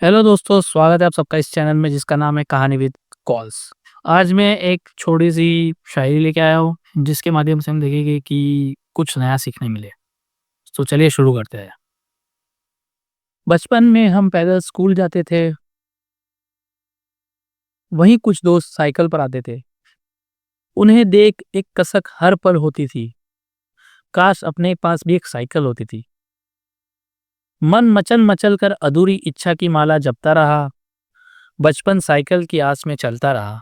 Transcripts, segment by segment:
Hello दोस्तों, स्वागत है आप सबका इस चैनल में जिसका नाम है कहानी विद कॉल्स। आज मैं एक छोटी-सी शायरी लेके आया हूँ, जिसके माध्यम से हम देखेंगे कि कुछ नया सीखने मिले। तो चलिए शुरू करते हैं। बचपन में हम पैदल स्कूल जाते थे, वहीं कुछ दोस्त साइकिल पर आते थे। उन्हें देख एक कसक हर पल होती थी, काश अपने पास भी एक साइकिल होती थी। मन मचल-मचल कर अधूरी इच्छा की माला जपता रहा, बचपन साइकिल की आस में चलता रहा।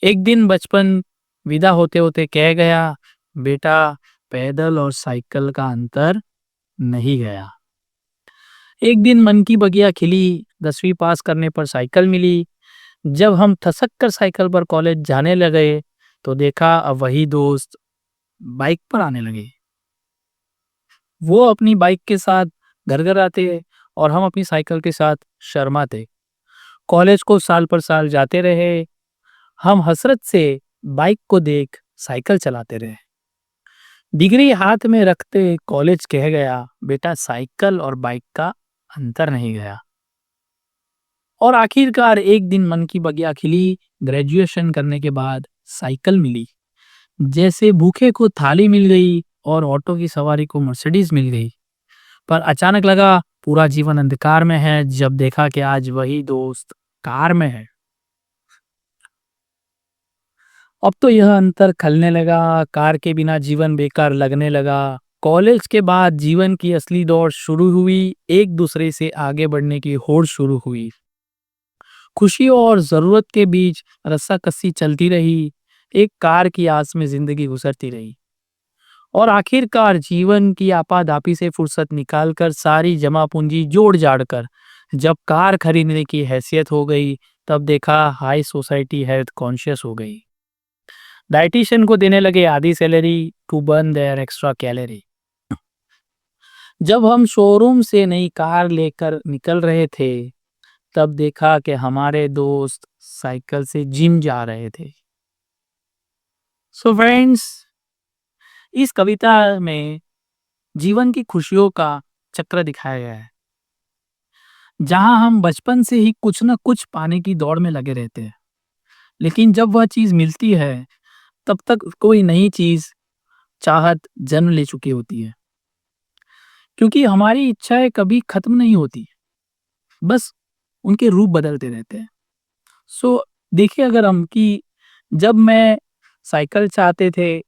एक दिन बचपन विदा होते-होते कह गया, बेटा पैदल और साइकिल का अंतर नहीं गया। एक दिन मन की बगिया खिली, 10वीं पास करने पर साइकिल मिली। जब हम थसक कर साइकिल पर कॉलेज जाने लगे, तो देखा अब वही दोस्त बाइक पर आने लगे। वो अपनी बाइक के साथ घर-घर आते और हम अपनी साइकिल के साथ शर्माते। कॉलेज को साल पर साल जाते रहे, हम हसरत से बाइक को देख साइकिल चलाते रहे। डिग्री हाथ में रखते कॉलेज कह गया, बेटा साइकिल और बाइक का अंतर नहीं गया। और आखिरकार एक दिन मन की बगिया खिली, ग्रेजुएशन करने के बाद साइकिल मिली। जैसे भूखे को थाली मिल गई और ऑटो की सवारी को मर्सिडीज मिल गई। पर अचानक लगा पूरा जीवन अंधकार में है, जब देखा कि आज वही दोस्त कार में है। अब तो यह अंतर खलने लगा, कार के बिना जीवन बेकार लगने लगा। कॉलेज के बाद जीवन की असली दौड़ शुरू हुई, एक दूसरे से आगे बढ़ने की होड़ शुरू हुई। खुशियों और जरूरत के बीच रस्साकसी चलती रही, एक कार की आस में जिंदगी गुजरती रही। और आखिरकार जीवन की आपाधापी से फुर्सत निकालकर सारी जमा पूंजी जोड़ जाड़ कर जब कार खरीदने की हैसियत हो गई, तब देखा हाई सोसाइटी हेल्थ कॉन्शियस हो गई। डाइटिशियन को देने लगे आधी salary to burn their extra calorie. जब हम शोरूम से नई कार लेकर निकल रहे थे, तब देखा कि हमारे दोस्त साइकिल से जिम जा रहे थे। सो फ्रेंड्स, इस कविता में जीवन की खुशियों का चक्र दिखाया गया है, जहां हम बचपन से ही कुछ न कुछ पाने की दौड़ में लगे रहते हैं। लेकिन जब वह चीज मिलती है, तब तक कोई नई चीज चाहत जन्म ले चुकी होती है, क्योंकि हमारी इच्छाएं कभी खत्म नहीं होती, बस उनके रूप बदलते रहते हैं। सो देखिए, अगर हम कि जब मैं साइकिल चाहते थे,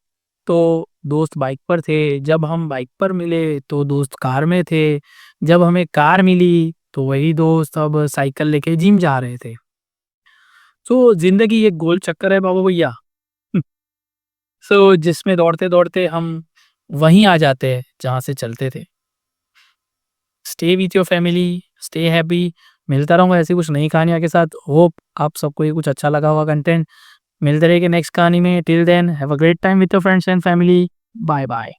तो दोस्त बाइक पर थे, जब हम बाइक पर मिले तो दोस्त कार में थे, जब हमें कार मिली तो वही दोस्त अब साइकिल लेके जिम जा रहे थे। सो जिंदगी एक गोल चक्कर है बाबू भैया। सो जिसमें दौड़ते दौड़ते हम वहीं आ जाते हैं जहां से चलते थे। Stay with your family, stay happy. मिलता रहूंगा ऐसी कुछ नई कहानियां के साथ। होप आप सबको ये कुछ अच्छा लगा होगा कंटेंट। मिलते रहेंगे नेक्स्ट कहानी में। Till then have a great time with your friends and family. Bye bye.